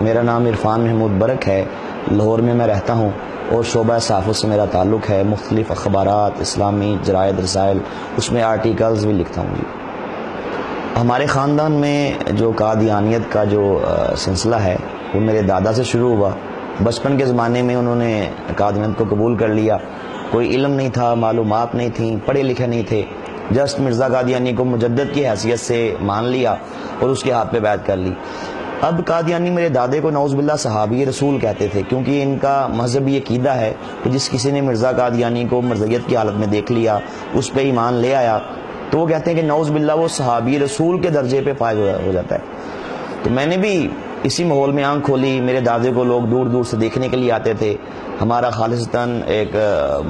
میرا نام عرفان محمود برک ہے، لاہور میں میں رہتا ہوں اور شعبہ صحافت سے میرا تعلق ہے۔ مختلف اخبارات، اسلامی جرائد، رسائل، اس میں آرٹیکلز بھی لکھتا ہوں۔ ہمارے خاندان میں جو قادیانیت کا جو سلسلہ ہے وہ میرے دادا سے شروع ہوا۔ بچپن کے زمانے میں انہوں نے قادیانیت کو قبول کر لیا۔ کوئی علم نہیں تھا، معلومات نہیں تھیں، پڑھے لکھے نہیں تھے، جسٹ مرزا قادیانی کو مجدد کی حیثیت سے مان لیا اور اس کے ہاتھ پہ بیعت کر لی۔ اب قادیانی میرے دادے کو نعوذ باللہ صحابی رسول کہتے تھے، کیونکہ ان کا مذہبی عقیدہ ہے کہ جس کسی نے مرزا قادیانی کو مرزیت کی حالت میں دیکھ لیا، اس پہ ایمان لے آیا، تو وہ کہتے ہیں کہ نعوذ باللہ وہ صحابی رسول کے درجے پہ فائز ہو جاتا ہے۔ تو میں نے بھی اسی ماحول میں آنکھ کھولی۔ میرے دادے کو لوگ دور دور سے دیکھنے کے لیے آتے تھے۔ ہمارا خالصتاً ایک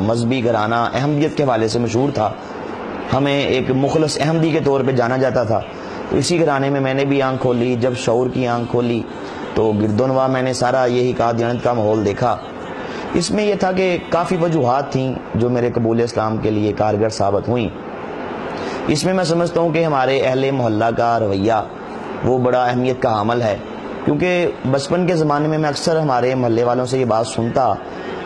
مذہبی گھرانہ احمدیت کے حوالے سے مشہور تھا، ہمیں ایک مخلص احمدی کے طور پہ جانا جاتا تھا۔ تو اسی گھرانے میں نے بھی آنکھ کھولی۔ جب شعور کی آنکھ کھولی تو گردونوا میں نے سارا یہی قادیانیت کا ماحول دیکھا۔ اس میں یہ تھا کہ کافی وجوہات تھیں جو میرے قبول اسلام کے لیے کارگر ثابت ہوئیں۔ اس میں سمجھتا ہوں کہ ہمارے اہل محلہ کا رویہ وہ بڑا اہمیت کا حامل ہے، کیونکہ بچپن کے زمانے میں اکثر ہمارے محلے والوں سے یہ بات سنتا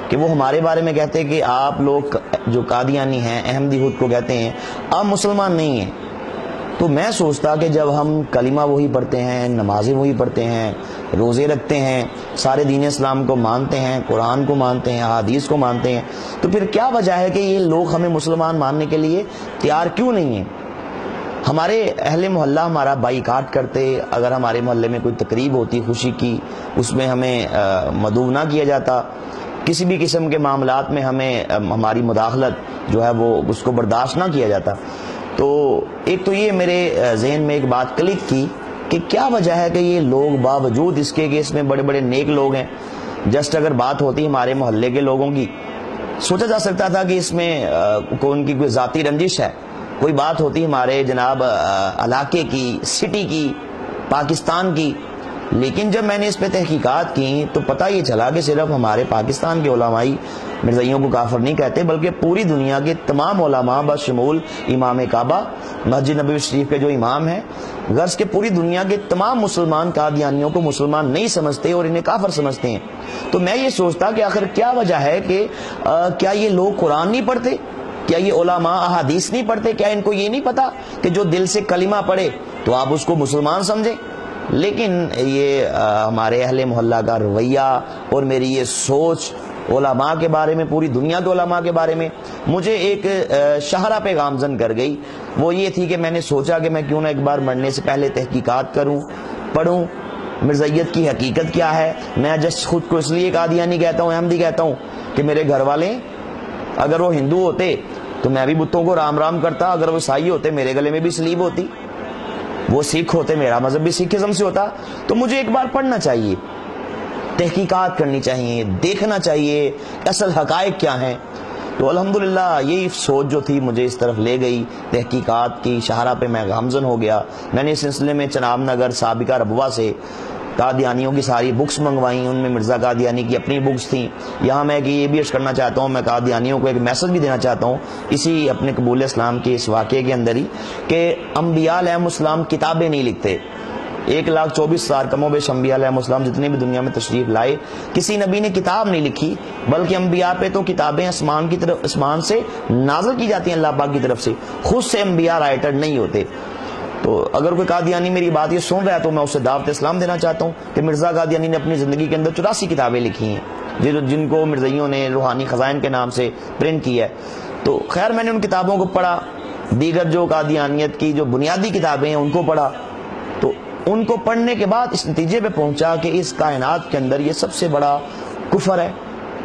کہ وہ ہمارے بارے میں کہتے کہ آپ لوگ جو قادیانی ہیں، احمدی خود کو کہتے ہیں، آپ مسلمان نہیں ہیں۔ تو میں سوچتا کہ جب ہم کلمہ وہی پڑھتے ہیں، نمازیں وہی پڑھتے ہیں، روزے رکھتے ہیں، سارے دین اسلام کو مانتے ہیں، قرآن کو مانتے ہیں، حدیث کو مانتے ہیں، تو پھر کیا وجہ ہے کہ یہ لوگ ہمیں مسلمان ماننے کے لیے تیار کیوں نہیں ہیں؟ ہمارے اہل محلہ ہمارا بائیکاٹ کرتے، اگر ہمارے محلے میں کوئی تقریب ہوتی خوشی کی، اس میں ہمیں مدعو نہ کیا جاتا، کسی بھی قسم کے معاملات میں ہماری مداخلت جو ہے وہ اس کو برداشت نہ کیا جاتا۔ تو ایک تو یہ میرے ذہن میں ایک بات کلک کی کہ کیا وجہ ہے کہ یہ لوگ باوجود اس کے کہ اس میں بڑے بڑے نیک لوگ ہیں، جسٹ اگر بات ہوتی ہمارے محلے کے لوگوں کی، سوچا جا سکتا تھا کہ اس میں ان کی کوئی ذاتی رنجش ہے، کوئی بات ہوتی ہمارے جناب علاقے کی، سٹی کی، پاکستان کی۔ لیکن جب میں نے اس پہ تحقیقات کی تو پتہ یہ چلا کہ صرف ہمارے پاکستان کے علمائی مرزائیوں کو کافر نہیں کہتے، بلکہ پوری دنیا کے تمام علماء بشمول امام کعبہ، مسجد نبوی شریف کے جو امام ہیں، غرض کہ پوری دنیا کے تمام مسلمان قادیانیوں کو مسلمان نہیں سمجھتے اور انہیں کافر سمجھتے ہیں۔ تو میں یہ سوچتا کہ آخر کیا وجہ ہے کہ کیا یہ لوگ قرآن نہیں پڑھتے؟ کیا یہ علماء احادیث نہیں پڑھتے؟ کیا ان کو یہ نہیں پتا کہ جو دل سے کلمہ پڑھے تو آپ اس کو مسلمان سمجھیں؟ لیکن یہ ہمارے اہل محلہ کا رویہ اور میری یہ سوچ علماء کے بارے میں، پوری دنیا کے علماء کے بارے میں مجھے ایک شاہراہ پہ گامزن کر گئی۔ وہ یہ تھی کہ میں نے سوچا کہ میں کیوں نہ ایک بار مرنے سے پہلے تحقیقات کروں، پڑھوں مرزائیت کی حقیقت کیا ہے۔ میں جسٹ خود کو اس لیے قادیانی کہتا ہوں، احمدی کہتا ہوں کہ میرے گھر والے اگر وہ ہندو ہوتے تو میں بھی بتوں کو رام رام کرتا، اگر وہ عیسائی ہوتے میرے گلے میں بھی سلیب ہوتی، وہ سکھ ہوتے میرا مذہب بھی سکھزم سے ہوتا۔ تو مجھے ایک بار پڑھنا چاہیے، تحقیقات کرنی چاہیے، دیکھنا چاہیے اصل حقائق کیا ہیں۔ تو الحمدللہ یہی سوچ جو تھی مجھے اس طرف لے گئی، تحقیقات کی شاہراہ پہ میں گامزن ہو گیا۔ میں نے اس سلسلے میں چناب نگر سابقہ ربوہ سے قادیانیوں کی ساری بکس منگوائیں، ان میں مرزا قادیانی کی اپنی بکس تھیں۔ یہاں میں کہ یہ بھی عرض کرنا چاہتا ہوں، میں قادیانیوں کو ایک میسج بھی دینا چاہتا ہوں اسی اپنے قبول اسلام کے اس واقعے کے اندر ہی، کہ انبیاء علیہ السلام کتابیں نہیں لکھتے۔ 1,24,000 کم و بیش انبیاء علیہ السلام جتنے بھی دنیا میں تشریف لائے، کسی نبی نے کتاب نہیں لکھی، بلکہ انبیاء پہ تو کتابیں آسمان سے نازل کی جاتی ہیں اللہ پاک کی طرف سے، خود سے انبیاء رائٹر نہیں ہوتے۔ تو اگر کوئی قادیانی میری بات یہ سن رہا ہے تو میں اسے دعوت اسلام دینا چاہتا ہوں کہ مرزا قادیانی نے اپنی زندگی کے اندر 84 کتابیں لکھی ہیں، جن کو مرزائیوں نے روحانی خزائن کے نام سے پرنٹ کیا ہے۔ تو خیر میں نے ان کتابوں کو پڑھا، دیگر جو قادیانیت کی جو بنیادی کتابیں ہیں ان کو پڑھا، تو ان کو پڑھنے کے بعد اس نتیجے پہ پہنچا کہ اس کائنات کے اندر یہ سب سے بڑا کفر ہے،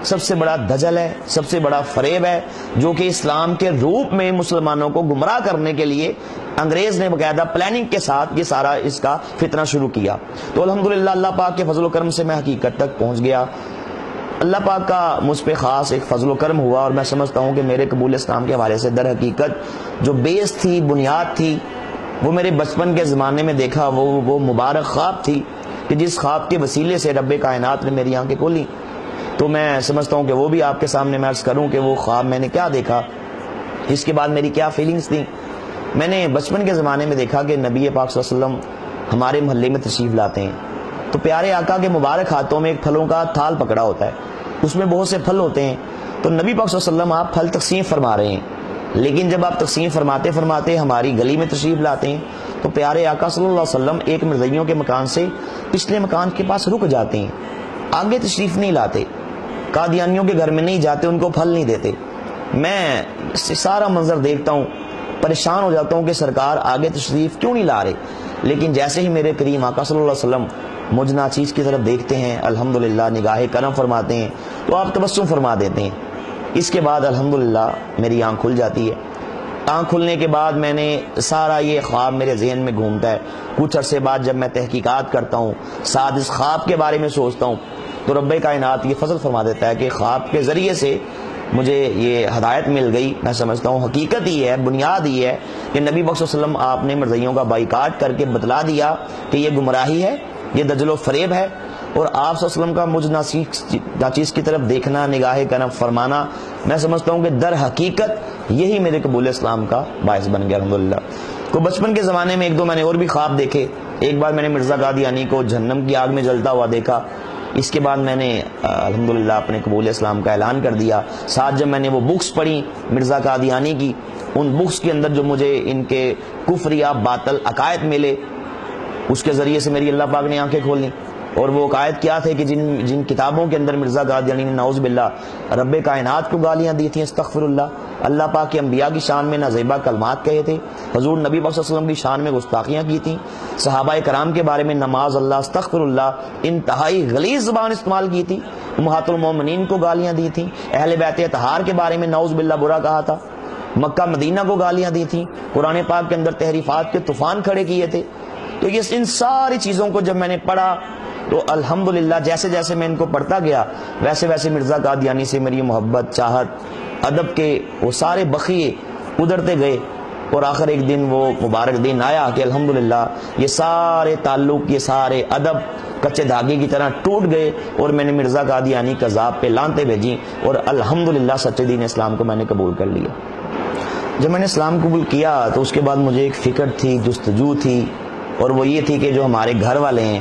سب سے بڑا دجل ہے، سب سے بڑا فریب ہے، جو کہ اسلام کے روپ میں مسلمانوں کو گمراہ کرنے کے لیے انگریز نے باقاعدہ پلاننگ کے ساتھ یہ سارا اس کا فتنہ شروع کیا۔ تو الحمدللہ اللہ پاک کے فضل و کرم سے میں حقیقت تک پہنچ گیا۔ اللہ پاک کا مجھ پہ خاص ایک فضل و کرم ہوا، اور میں سمجھتا ہوں کہ میرے قبول اسلام کے حوالے سے در حقیقت جو بیس تھی، بنیاد تھی، وہ میرے بچپن کے زمانے میں دیکھا وہ مبارک خواب تھی کہ جس خواب کے وسیلے سے رب کائنات نے میری آنکھیں کھولی۔ تو میں سمجھتا ہوں کہ وہ بھی آپ کے سامنے میں عرض کروں کہ وہ خواب میں نے کیا دیکھا، اس کے بعد میری کیا فیلنگز تھیں۔ میں نے بچپن کے زمانے میں دیکھا کہ نبی پاک صلی اللہ علیہ وسلم ہمارے محلے میں تشریف لاتے ہیں، تو پیارے آقا کے مبارک ہاتھوں میں ایک پھلوں کا تھال پکڑا ہوتا ہے، اس میں بہت سے پھل ہوتے ہیں. تو نبی پاک صلی اللہ علیہ وسلم آپ پھل تقسیم فرما رہے ہیں، لیکن جب آپ تقسیم فرماتے فرماتے ہماری گلی میں تشریف لاتے ہیں تو پیارے آقا صلی اللہ علیہ وسلم ایک مرزائیوں کے مکان سے پچھلے مکان کے پاس رک جاتے ہیں، آگے تشریف نہیں لاتے، قادیانیوں کے گھر میں نہیں جاتے، ان کو پھل نہیں دیتے. میں سارا منظر دیکھتا ہوں، پریشان ہو جاتا ہوں کہ سرکار آگے تشریف کیوں نہیں لا رہے. لیکن جیسے ہی میرے کریم آقا صلی اللہ علیہ وسلم مجھ ناچیز کی طرف دیکھتے ہیں، الحمدللہ نگاہ کرم فرماتے ہیں تو آپ تبسم فرما دیتے ہیں. اس کے بعد الحمدللہ میری آنکھ کھل جاتی ہے. آنکھ کھلنے کے بعد میں نے سارا یہ خواب میرے ذہن میں گھومتا ہے. کچھ عرصے بعد جب میں تحقیقات کرتا ہوں، ساتھ اس خواب کے بارے میں سوچتا ہوں، تو رب کائنات یہ فضل فرما دیتا ہے کہ خواب کے ذریعے سے مجھے یہ ہدایت مل گئی. میں سمجھتا ہوں حقیقت یہ ہے، بنیاد یہ ہے کہ نبی صلی اللہ علیہ وسلم آپ نے مرزائیوں کا بائیکاٹ کر کے بتلا دیا کہ یہ گمراہی ہے، یہ دجل و فریب ہے. اور آپ صلی اللہ علیہ وسلم کا مجھ ناچیز کی طرف دیکھنا، نگاہ کرم فرمانا، میں سمجھتا ہوں کہ در حقیقت یہی میرے قبول اسلام کا باعث بن گیا الحمدللہ. تو بچپن کے زمانے میں ایک دو میں نے اور بھی خواب دیکھے. ایک بار میں نے مرزا قادیانی کو جہنم کی آگ میں جلتا ہوا دیکھا. اس کے بعد میں نے الحمدللہ اپنے قبول اسلام کا اعلان کر دیا. ساتھ جب میں نے وہ بکس پڑھی مرزا قادیانی کی، ان بکس کے اندر جو مجھے ان کے کفر یا باطل عقائد ملے، اس کے ذریعے سے میری اللہ پاک نے آنکھیں کھول لیں. اور وہ عقائد کیا تھے کہ جن کتابوں کے اندر مرزا قادیانی نے نعوذ باللہ رب کائنات کو گالیاں دی تھیں، استغفر اللہ، اللہ پاک کے انبیاء کی شان میں نازیبا کلمات کہے تھے، حضور نبی پاک صلی اللہ علیہ وسلم کی شان میں گستاخیاں کی تھیں، صحابہ کرام کے بارے میں نماز اللہ استغفر اللہ انتہائی غلیظ زبان استعمال کی تھی، امہات المومنین کو گالیاں دی تھیں، اہل بیت اطہار کے بارے میں نعوذ باللہ برا کہا تھا، مکہ مدینہ کو گالیاں دی تھیں، قرآن پاک کے اندر تحریفات کے طوفان کھڑے کیے تھے. تو یہ ان ساری چیزوں کو جب میں نے پڑھا تو الحمدللہ جیسے جیسے میں ان کو پڑھتا گیا ویسے ویسے مرزا قادیانی سے میری محبت، چاہت، ادب کے وہ سارے بخیے ادھرتے گئے. اور آخر ایک دن وہ مبارک دن آیا کہ الحمدللہ یہ سارے تعلق، یہ سارے ادب کچے دھاگے کی طرح ٹوٹ گئے اور میں نے مرزا قادیانی کا ذات پہ لانتے بھیجی اور الحمدللہ سچے دین اسلام کو میں نے قبول کر لیا. جب میں نے اسلام قبول کیا تو اس کے بعد مجھے ایک فکر تھی، جستجو تھی، اور وہ یہ تھی کہ جو ہمارے گھر والے ہیں،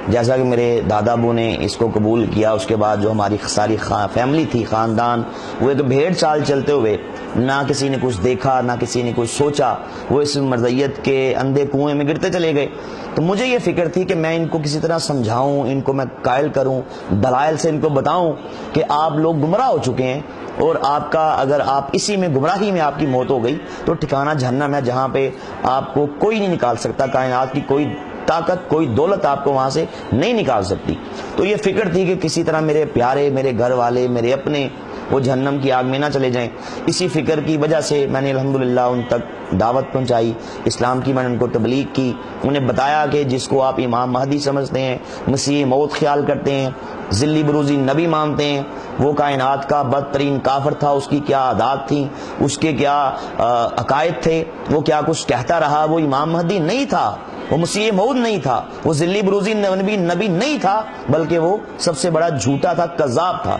جیسا کہ میرے دادا ابو نے اس کو قبول کیا، اس کے بعد جو ہماری ساری فیملی تھی، خاندان، وہ ایک بھیڑ چال چلتے ہوئے، نہ کسی نے کچھ دیکھا، نہ کسی نے کچھ سوچا، وہ اس مرضیت کے اندھے کنویں میں گرتے چلے گئے. تو مجھے یہ فکر تھی کہ میں ان کو کسی طرح سمجھاؤں، ان کو میں قائل کروں، دلائل سے ان کو بتاؤں کہ آپ لوگ گمراہ ہو چکے ہیں، اور آپ کا اگر آپ اسی میں گمراہی میں آپ کی موت ہو گئی تو ٹھکانہ جہنم ہے، جہاں پہ آپ کو کوئی نہیں نکال سکتا، کائنات کی کوئی طاقت، کوئی دولت آپ کو وہاں سے نہیں نکال سکتی. تو یہ فکر تھی کہ کسی طرح میرے پیارے، میرے گھر والے، میرے اپنے وہ جہنم کی آگ میں نہ چلے جائیں. اسی فکر کی وجہ سے میں نے الحمدللہ ان تک دعوت پہنچائی، اسلام کی میں نے ان کو تبلیغ کی، انہیں بتایا کہ جس کو آپ امام مہدی سمجھتے ہیں، مسیح موت خیال کرتے ہیں، ذلی بروزی نبی مانتے ہیں، وہ کائنات کا بدترین کافر تھا، اس کی کیا عادات تھیں، اس کے کیا عقائد تھے، وہ کیا کچھ کہتا رہا، وہ امام مہدی نہیں تھا، وہ مسیح موعود نہیں تھا، وہ ذلی بروزی نبی نہیں تھا، بلکہ وہ سب سے بڑا جھوٹا تھا، کذاب تھا.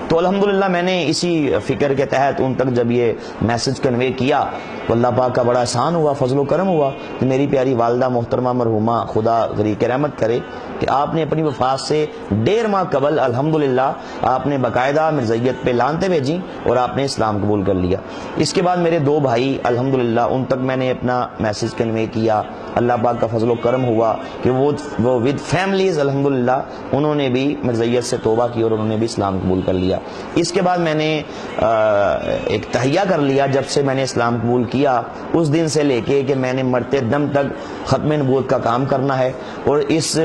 تو الحمدللہ میں نے اسی فکر کے تحت ان تک جب یہ میسج کنوے کیا تو اللہ پاک کا بڑا احسان ہوا، فضل و کرم ہوا کہ میری پیاری والدہ محترمہ مرحومہ خدا غریق رحمت کرے کہ آپ نے اپنی وفات سے 1.5 ماہ قبل الحمدللہ آپ نے باقاعدہ مرزیت پہ لانتے بھیجی اور آپ نے اسلام قبول کر لیا. اس کے بعد میرے 2 بھائی الحمدللہ ان تک میں نے اپنا میسج کنوے کیا. اللہ پاک کا فضل و کرم ہوا کہ وہ ود فیملیز الحمدللہ انہوں نے بھی مرزیت سے توبہ کی اور انہوں نے بھی اسلام قبول کر لیا. اس کے بعد میں نے ایک تہیہ کر لیا، جب سے میں نے اسلام قبول کیا اس دن سے لے کے کہ میں نے مرتے دم تک ختم نبوت کا کام کرنا ہے، اور اس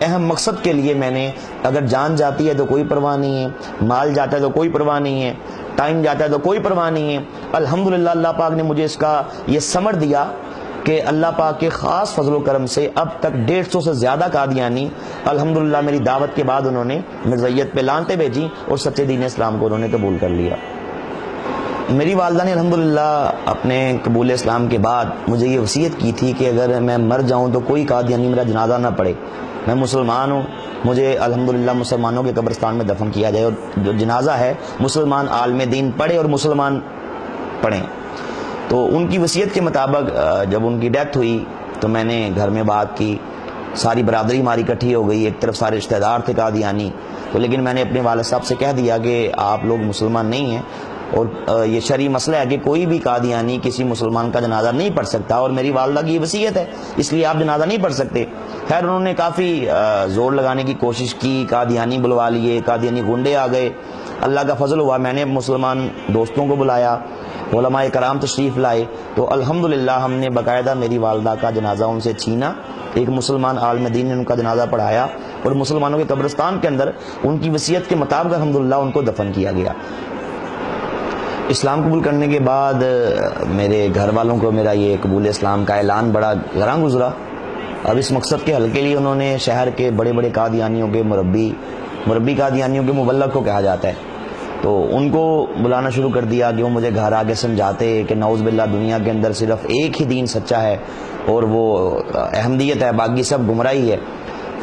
اہم مقصد کے لیے میں نے اگر جان جاتی ہے تو کوئی پرواہ نہیں ہے، مال جاتا ہے تو کوئی پرواہ نہیں ہے، ٹائم جاتا ہے تو کوئی پرواہ نہیں ہے. الحمدللہ اللہ پاک نے مجھے اس کا یہ ثمر دیا کہ اللہ پاک کے خاص فضل و کرم سے اب تک 150 سے زیادہ قادیانی الحمدللہ میری دعوت کے بعد انہوں نے مرزیت پہ لانتے بھیجی اور سچے دین اسلام کو انہوں نے قبول کر لیا. میری والدہ نے الحمدللہ اپنے قبول اسلام کے بعد مجھے یہ وصیت کی تھی کہ اگر میں مر جاؤں تو کوئی قادیانی میرا جنازہ نہ پڑھے. میں مسلمان ہوں، مجھے الحمدللہ مسلمانوں کے قبرستان میں دفن کیا جائے، اور جو جنازہ ہے مسلمان عالم دین پڑھے اور مسلمان پڑھیں. تو ان کی وصیت کے مطابق جب ان کی ڈیتھ ہوئی تو میں نے گھر میں بات کی ساری برادری ہماری اکٹھی ہو گئی، ایک طرف سارے رشتہ دار تھے قادیانی، تو لیکن میں نے اپنے والد صاحب سے کہہ دیا کہ آپ لوگ مسلمان نہیں ہیں، اور یہ شرعی مسئلہ ہے کہ کوئی بھی قادیانی کسی مسلمان کا جنازہ نہیں پڑھ سکتا، اور میری والدہ کی یہ وصیت ہے، اس لیے آپ جنازہ نہیں پڑھ سکتے۔ خیر انہوں نے کافی زور لگانے کی کوشش کی، قادیانی بلوا لیے، قادیانی گنڈے آ گئے۔ اللہ کا فضل ہوا، میں نے مسلمان دوستوں کو بلایا، علماء کرام تشریف لائے، تو الحمدللہ ہم نے باقاعدہ میری والدہ کا جنازہ ان سے چھینا، ایک مسلمان عالم دین نے ان کا جنازہ پڑھایا، اور مسلمانوں کے قبرستان کے اندر ان کی وصیت کے مطابق الحمدللہ ان کو دفن کیا گیا۔ اسلام قبول کرنے کے بعد میرے گھر والوں کو میرا یہ قبول اسلام کا اعلان بڑا گراں گزرا۔ اب اس مقصد کے حل کے لیے انہوں نے شہر کے بڑے بڑے قادیانیوں کے مربی قادیانیوں کے مبلغ کو کہا جاتا ہے، تو ان کو بلانا شروع کر دیا کہ وہ مجھے گھر آگے سمجھاتے کہ نعوذ باللہ دنیا کے اندر صرف ایک ہی دین سچا ہے اور وہ احمدیت ہے، باقی سب گمراہی ہے۔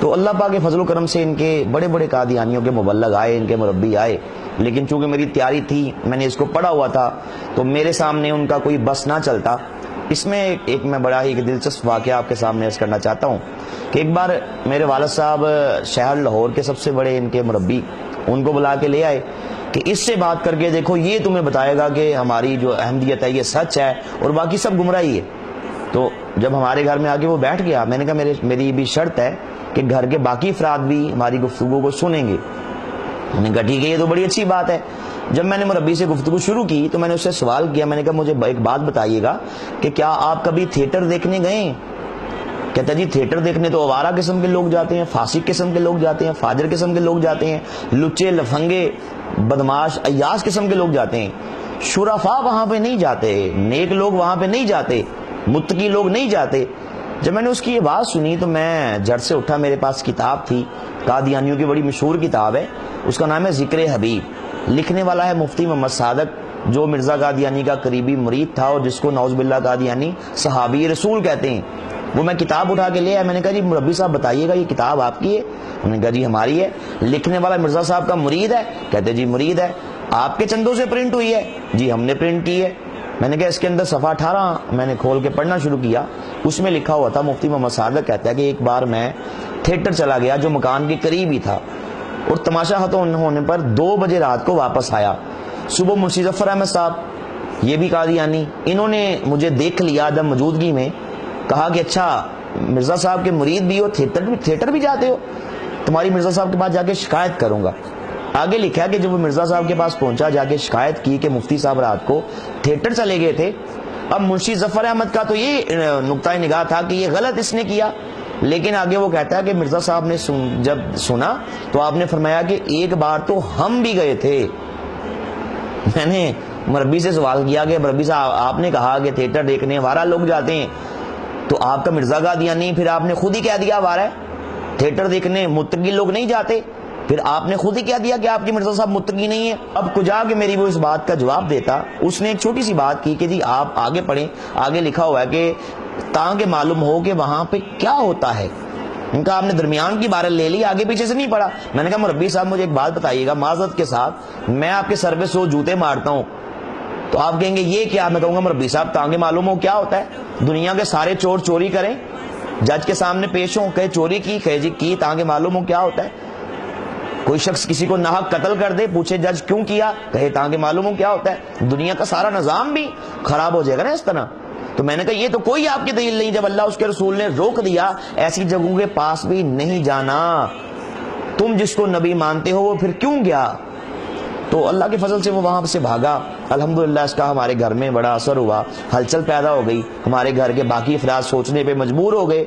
تو اللہ پاک کے فضل و کرم سے ان کے بڑے بڑے قادیانیوں کے مبلغ آئے، ان کے مربی آئے، لیکن چونکہ میری تیاری تھی، میں نے اس کو پڑھا ہوا تھا، تو میرے سامنے ان کا کوئی بس نہ چلتا۔ اس میں ایک میں بڑا ہی دلچسپ واقعہ آپ کے سامنے عرض کرنا چاہتا ہوں کہ ایک بار میرے والد صاحب شہر لاہور کے سب سے بڑے ان کے مربی ان کو بلا کے لے آئے کہ اس سے بات کر کے دیکھو، یہ تمہیں بتائے گا کہ ہماری جو احمدیت ہے یہ سچ ہے اور باقی سب گمراہی ہے۔ تو جب ہمارے گھر میں آ کے وہ بیٹھ گیا، میں نے کہا میری بھی شرط ہے کہ گھر کے باقی افراد بھی ہماری گفتگو کو سنیں گے۔ میں نے کہا ٹھیک ہے، یہ تو بڑی اچھی بات ہے۔ جب میں نے مربی سے گفتگو شروع کی تو میں نے اس سے سوال کیا، میں نے کہا مجھے ایک بات بتائیے گا کہ کیا آپ کبھی تھیٹر دیکھنے گئے؟ کہتا جی تھیٹر دیکھنے تو آوارہ قسم کے لوگ جاتے ہیں، فاسق قسم کے لوگ جاتے ہیں، فاجر قسم کے لوگ جاتے ہیں، لچے لفنگے بدماش عیاش قسم کے لوگ جاتے ہیں، شرفا وہاں پہ نہیں جاتے، نیک لوگ وہاں پہ نہیں جاتے، متقی لوگ نہیں جاتے۔ جب میں نے اس کی یہ بات سنی تو میں جھٹ سے اٹھا، میرے پاس کتاب تھی، قادیانیوں کی بڑی مشہور کتاب ہے، اس کا نام ہے ذکر حبیب، لکھنے والا ہے مفتی محمد صادق، جو مرزا قادیانی کا قریبی مرید تھا اور جس کو نعوذ باللہ قادیانی صحابی رسول کہتے ہیں۔ وہ میں کتاب اٹھا کے لے آیا، میں نے کہا جی مربی صاحب بتائیے گا یہ کتاب آپ کی ہے؟ انہوں نے کہا جی ہماری ہے۔ لکھنے والا مرزا صاحب کا مرید ہے؟ کہتے جی مرید ہے۔ آپ کے چندوں سے پرنٹ ہوئی ہے؟ جی ہم نے پرنٹ کی ہے۔ میں نے کہا اس کے اندر صفحہ 18 میں نے کھول کے پڑھنا شروع کیا، اس میں لکھا ہوا تھا، مفتی محمد صادق کہتا ہے کہ ایک بار میں تھیٹر چلا گیا جو مکان کے قریب ہی تھا، اور تماشا ختم ہونے پر 2 بجے رات کو واپس آیا۔ صبح منشی ظفر احمد صاحب، یہ بھی قادیانی، انہوں نے مجھے دیکھ لیا جب موجودگی میں، کہا کہ اچھا مرزا صاحب کے مرید بھی ہو، تھیٹر بھی جاتے ہو، تمہاری مرزا صاحب کے پاس جا کے شکایت کروں گا۔ آگے لکھا کہ جب وہ مرزا صاحب کے پاس پہنچا، جا کے شکایت کی کہ مفتی صاحب رات کو تھیٹر چلے گئے تھے۔ اب منشی ظفر احمد کا تو یہ نقطۂ نگاہ تھا کہ یہ غلط اس نے کیا، لیکن آگے وہ کہتا ہے کہ مرزا صاحب نے جب سنا تو آپ نے فرمایا کہ ایک بار تو ہم بھی گئے تھے۔ میں نے مربی سے سوال کیا کہ مربی صاحب آپ نے کہا کہ تھیٹر دیکھنے آوارہ لوگ جاتے ہیں، تو آپ کا مرزا قادیانی پھر آپ نے خود ہی کہہ دیا آوارہ ہے، تھیٹر دیکھنے متقی لوگ نہیں جاتے، پھر آپ نے خود ہی کہہ دیا کہ آپ کی مرزا صاحب متقی نہیں ہے۔ اب کجا کہ میری وہ اس بات کا جواب دیتا، اس نے ایک چھوٹی سی بات کی کہ جی آپ آگے پڑھیں، آگے لکھا ہوا ہے کہ تاکہ معلوم ہو کہ وہاں پہ کیا ہوتا ہے۔ ان کا آپ نے درمیان کی بارہ لے لی، آگے پیچھے سے نہیں پڑھا۔ میں نے کہا مربی صاحب مجھے ایک بات بتائیے گا معذرت کے ساتھ، میں آپ کے سر پہ 100 جوتے مارتا ہوں تو آپ کہیں گے یہ کیا؟ میں کہوں گا مربی صاحب تاکہ معلوم ہو کیا ہوتا ہے۔ دنیا کے سارے چور چوری کریں، جج کے سامنے پیش ہوں، کہے چوری کی، کہے جی کی، تاکہ معلوم ہو کیا ہوتا ہے۔ کوئی شخص کسی کو ناحق قتل کر دے، پوچھے جج کیوں کیا، کہے تاکہ معلوم ہو کیا ہوتا ہے۔ دنیا کا سارا نظام بھی خراب ہو جائے گا نا اس طرح۔ تو میں نے کہا یہ تو کوئی آپ کی دلیل نہیں، جب اللہ اس کے رسول نے روک دیا ایسی جگہوں کے پاس بھی نہیں جانا، تم جس کو نبی مانتے ہو وہ پھر کیوں گیا؟ تو اللہ کے فضل سے وہ وہاں سے بھاگا۔ الحمدللہ اس کا ہمارے گھر میں بڑا اثر ہوا، ہلچل پیدا ہو گئی، ہمارے گھر کے باقی افراد سوچنے پہ مجبور ہو گئے۔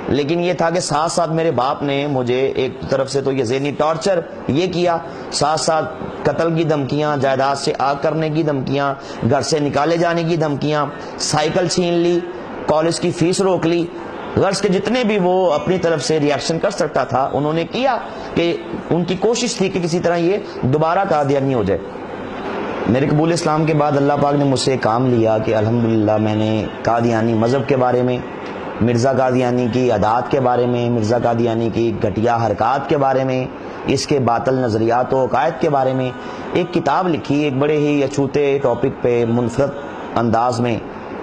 لیکن یہ تھا کہ ساتھ ساتھ میرے باپ نے مجھے ایک طرف سے تو یہ ذہنی ٹارچر یہ کیا، ساتھ ساتھ قتل کی دھمکیاں، جائیداد سے آگ کرنے کی دھمکیاں، گھر سے نکالے جانے کی دھمکیاں، سائیکل چھین لی، کالج کی فیس روک لی، غرض کے جتنے بھی وہ اپنی طرف سے ریاکشن کر سکتا تھا انہوں نے کیا، کہ ان کی کوشش تھی کہ کسی طرح یہ دوبارہ قادیانی ہو جائے۔ میرے قبول اسلام کے بعد اللہ پاک نے مجھ سے کام لیا کہ الحمدللہ میں نے قادیانی مذہب کے بارے میں، مرزا قادیانی کی عادات کے بارے میں، مرزا قادیانی کی گھٹیا حرکات کے بارے میں، اس کے باطل نظریات و عقائد کے بارے میں ایک کتاب لکھی، ایک بڑے ہی اچھوتے ٹاپک پہ منفرد انداز میں۔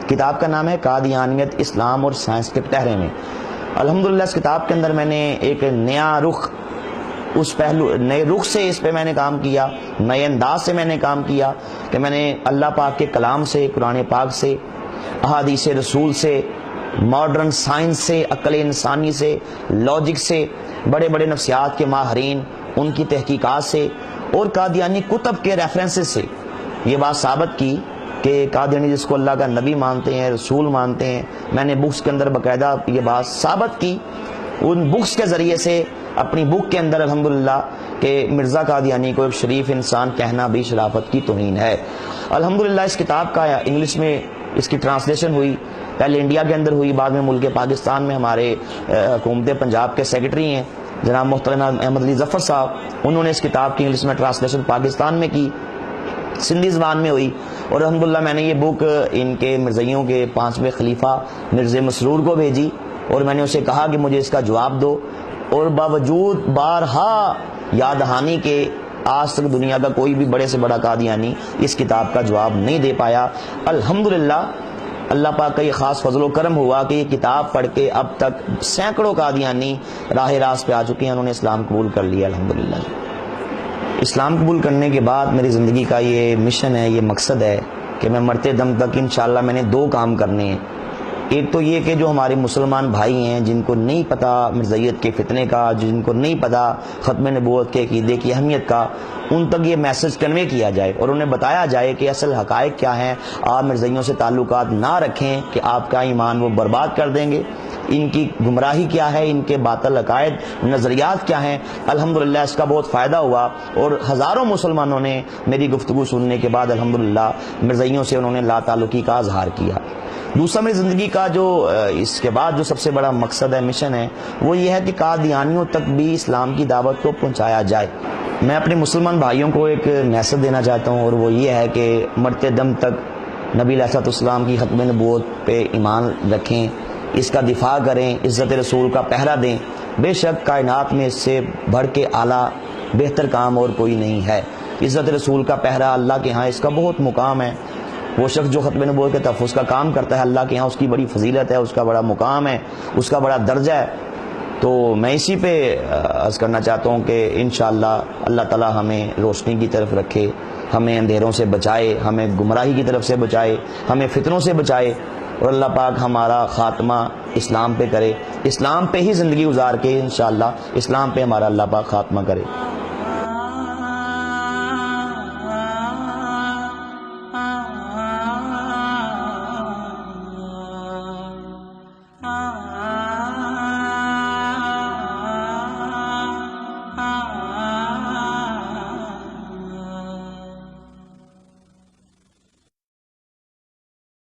کتاب کا نام ہے قادیانیت، اسلام اور سائنس کے پہرے میں۔ الحمدللہ اس کتاب کے اندر میں نے ایک نیا رخ، اس پہلو نئے رخ سے اس پہ میں نے کام کیا، نئے انداز سے میں نے کام کیا کہ میں نے اللہ پاک کے کلام سے، قرآن پاک سے، احادیث رسول سے، ماڈرن سائنس سے، عقل انسانی سے، لاجک سے، بڑے بڑے نفسیات کے ماہرین ان کی تحقیقات سے اور قادیانی کتب کے ریفرنسز سے یہ بات ثابت کی کہ قادیانی جس کو اللہ کا نبی مانتے ہیں، رسول مانتے ہیں، میں نے بکس کے اندر باقاعدہ یہ بات ثابت کی ان بکس کے ذریعے سے، اپنی بک کے اندر الحمدللہ، کہ مرزا قادیانی کو ایک شریف انسان کہنا بھی شرافت کی توہین ہے۔ الحمدللہ اس کتاب کا انگلش میں اس کی ٹرانسلیشن ہوئی، پہلے انڈیا کے اندر ہوئی، بعد میں ملک پاکستان میں ہمارے حکومت پنجاب کے سیکرٹری ہیں جناب محترم احمد علی ظفر صاحب، انہوں نے اس کتاب کی انگلش میں ٹرانسلیشن پاکستان میں کی، سندھی زبان میں ہوئی، اور الحمدللہ میں نے یہ بک ان کے مرزائیوں کے 5ویں خلیفہ مرزا مسرور کو بھیجی اور میں نے اسے کہا کہ مجھے اس کا جواب دو، اور باوجود بارہا یاد دہانی کے آج تک دنیا کا کوئی بھی بڑے سے بڑا قادیانی اس کتاب کا جواب نہیں دے پایا۔ الحمدللہ اللہ پاک کا یہ خاص فضل و کرم ہوا کہ یہ کتاب پڑھ کے اب تک سینکڑوں قادیانی راہ راست پہ آ چکے ہیں، انہوں نے اسلام قبول کر لیا الحمدللہ۔ اسلام قبول کرنے کے بعد میری زندگی کا یہ مشن ہے، یہ مقصد ہے کہ میں مرتے دم تک انشاءاللہ میں نے 2 کام کرنے ہیں۔ ایک تو یہ کہ جو ہمارے مسلمان بھائی ہیں جن کو نہیں پتہ مرزائیت کے فتنے کا، جن کو نہیں پتہ ختم نبوت کے عقیدے کی اہمیت کا، ان تک یہ میسج کنوے کیا جائے اور انہیں بتایا جائے کہ اصل حقائق کیا ہیں۔ آپ مرزائیوں سے تعلقات نہ رکھیں کہ آپ کا ایمان وہ برباد کر دیں گے، ان کی گمراہی کیا ہے، ان کے باطل عقائد نظریات کیا ہیں۔ الحمدللہ اس کا بہت فائدہ ہوا اور ہزاروں مسلمانوں نے میری گفتگو سننے کے بعد الحمدللہ مرزائیوں سے انہوں نے لا تعلقی کا اظہار کیا۔ دوسرا میری زندگی کا جو اس کے بعد جو سب سے بڑا مقصد ہے، مشن ہے، وہ یہ ہے کہ قادیانیوں تک بھی اسلام کی دعوت کو پہنچایا جائے۔ میں اپنے مسلمان بھائیوں کو ایک میسج دینا چاہتا ہوں اور وہ یہ ہے کہ مرتے دم تک نبی علیہ السلام کی ختم نبوت پہ ایمان رکھیں، اس کا دفاع کریں، عزت رسول کا پہرا دیں۔ بے شک کائنات میں اس سے بڑھ کے اعلیٰ بہتر کام اور کوئی نہیں ہے۔ عزت رسول کا پہرا اللہ کے ہاں اس کا بہت مقام ہے۔ وہ شخص جو ختم نبوت کے تحفظ کا کام کرتا ہے اللہ کے ہاں اس کی بڑی فضیلت ہے، اس کا بڑا مقام ہے، اس کا بڑا درجہ ہے۔ تو میں اسی پہ عرض کرنا چاہتا ہوں کہ انشاءاللہ اللہ تعالی ہمیں روشنی کی طرف رکھے، ہمیں اندھیروں سے بچائے، ہمیں گمراہی کی طرف سے بچائے، ہمیں فتنوں سے بچائے، اور اللہ پاک ہمارا خاتمہ اسلام پہ کرے، اسلام پہ ہی زندگی گزار کے انشاءاللہ اسلام پہ ہمارا اللہ پاک خاتمہ کرے۔